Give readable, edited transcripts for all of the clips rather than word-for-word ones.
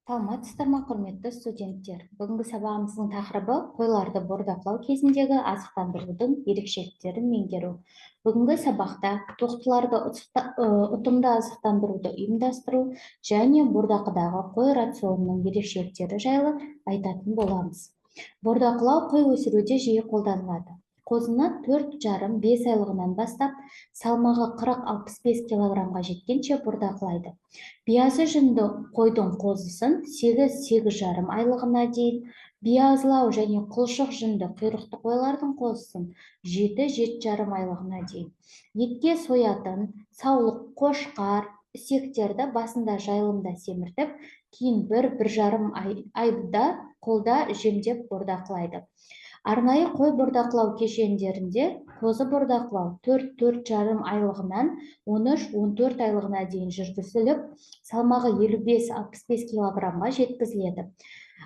Саламатсыздар ма, құрметті студенттер? Бүгінгі сабағымыздың тақырыбы қойларды бордақылау кезіндегі азықтандырудың ерекшеліктерін меңгеру. Бүгінгі сабақта тоқтыларды ұтымды азықтандыруды ұйымдастыру және бордақыдағы қой рационының ерекшеліктері жайлы айтатын боламыз. Бордақылау қой өсіруде жиі қолданылады. Қозыны 4,5-5 айлығынан бастап салмағы 40-65 килограммға жеткенше бордақылайды. Биязы жүнді қойдың қозысын 8-8,5 айлығына дейін, биязылау және құлшық жүнді құйрықты қойлардың қозысын 7-7,5 айлығына дейін. Етке соятын саулық қошқар, ісектерді басында жайылымда семіртіп, кейін 1-1,5 айда қолда жемдеп бордақылайды. Арнайы қой бордақылау кешендерінде қозы бордақылау 4-4,5 айлығынан 13-14 айлығына дейін жүргізіліп, салмағы 55-65 килограммға жеткізіледі.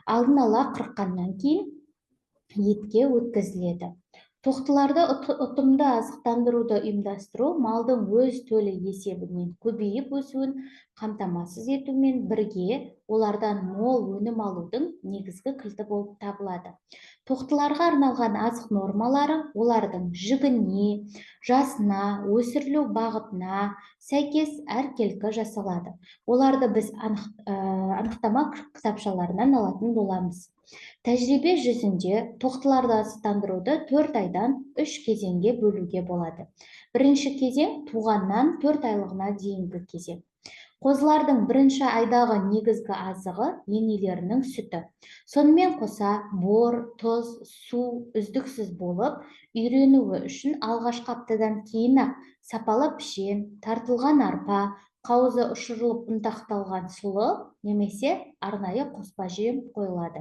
Алдын ала қырыққаннан кейін етке өткізіледі. Тоқтыларды ұтымды азықтандыруды ұйымдастыру малдың өз төлі есебінен көбейіп өсуін қамтамасыз етумен бірге олардан мол өнім алудың негізгі кілті болып табылады. Тоқтыларға арналған азық нормалары олардың жігіне, жасына, өсірілу бағытына сәйкес әркелкі жасалады. Оларды біз анықтама кітапшаларынан алатын боламыз. Тәжірибе жүзінде тоқтыларды азықтандыруды 4 айдан 3 кезеңге бөлуге болады. Бірінші кезең туғаннан 4 айлығына дейінгі кезең. Қозылардың бірінші айдағы негізгі азығы енелерінің сүті. Сонымен қоса бор, тұз, су үздіксіз болып, үйренуі үшін алғашқы аптадан кейін-ақ сапалы пішен, тартылған арпа, қауызы ұшырылып ұнтақталған сұлы немесе арнайы қоспа жем қойылады.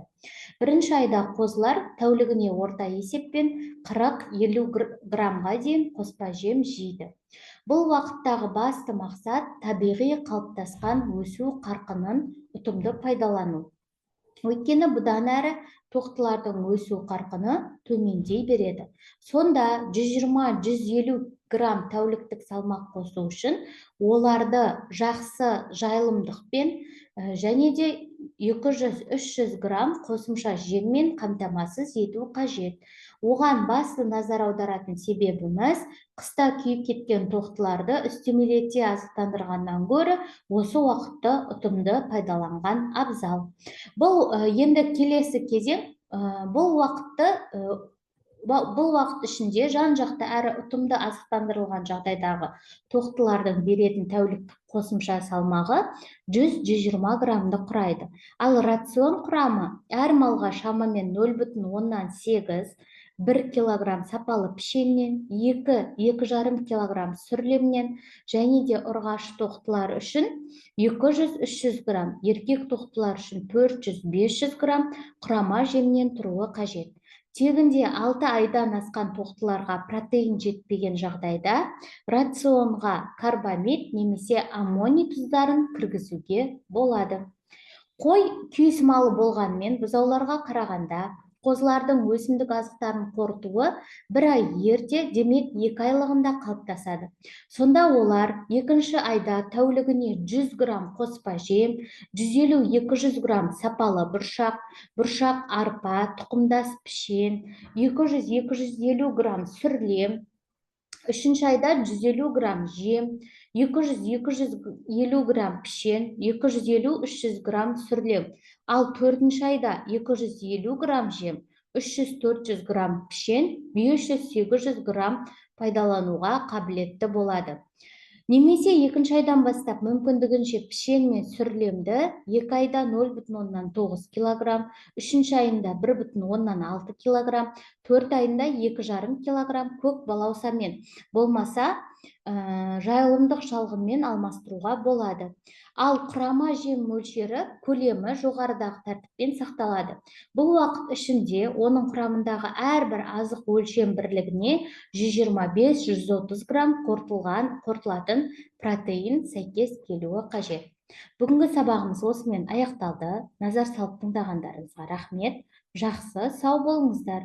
Бірінші айда қозылар тәулігіне орта есеппен 40-50 граммға дейін қоспа жем жейді. Бұл уақыттағы басты мақсат табиғи қалыптасқан өсу қарқынын ұтымды пайдалану. Өйткені бұдан әрі тоқтылардың өсу қарқыны төмендей береді. Сонда 120-150 грамм тәуліктік салмақ қосу үшін оларды жақсы жайылымдықпен және де 200-300 грамм қосымша жеммен қамтамасыз ету қажет. Оған басты назар аударатын себебіміз қыста күйіп кеткен тоқтыларды үстемелете азықтандырғаннан гөрі осы уақытты ұтымды пайдаланған абзал. Бұл енді келесі кезең, бұл уақыт ішінде жан-жақты әрі ұтымды азықтандырылған жағдайдағы тоқтылардың беретін тәуліктік қосымша салмағы 100-120 граммды құрайды. Ал рацион құрамы әр малға шамамен 0,8-1 килограмм сапалы пішеннен, 2-2,5 килограмм сүрлемнен және де ұрғашы тоқтылар үшін 200-300 грамм, еркек тоқтылар үшін 400-500 грамм құрама жемнен тұруы қажет. Тегінде 6 айдан асқан тоқтыларға протеин жетпеген жағдайда рационға карбамид немесе аммоний тұздарын кіргізуге болады. Қой күйісмалы болғанмен бұзауларға қарағанда қозылардың өсімдік азықтарын қорытуы 1 ай ерте, демек 2 айлығында қалыптасады. Сонда олар 2-ші айда тәулігіне 100 грамм қоспа жем, 150-200 грамм сапалы бұршақ арпа, тұқымдас пішен, 200-250 грамм сүрлем, 3-ші айда 150 грамм жем, 200-250 грамм пішен, 250-300 грамм сүрлем. Ал 4-ші айда 250 грамм жем, 300-400 грамм пішен, 500-800 грамм пайдалануға қабілетті болады. Немесе 2-ші айдан бастап мүмкіндігінше пішен мен сүрлемді 2 айда 0,9 килограмм, 3-ші айында 1,6 килограмм, 4 айында 2,5 килограмм көк балаусамен, болмаса жайылымдық шалғынмен алмастыруға болады. Ал құрама жем мөлшері көлемі жоғарыдағы тәртіппен сақталады. Бұл уақыт ішінде оның құрамындағы әрбір азық өлшем бірлігіне 125-130 грамм қорытылатын протеин сәйкес келуі қажет. Бүгінгі сабағымыз осымен аяқталды. Назар салып тыңдағандарыңызға рахмет. Жақсы, сау болыңыздар.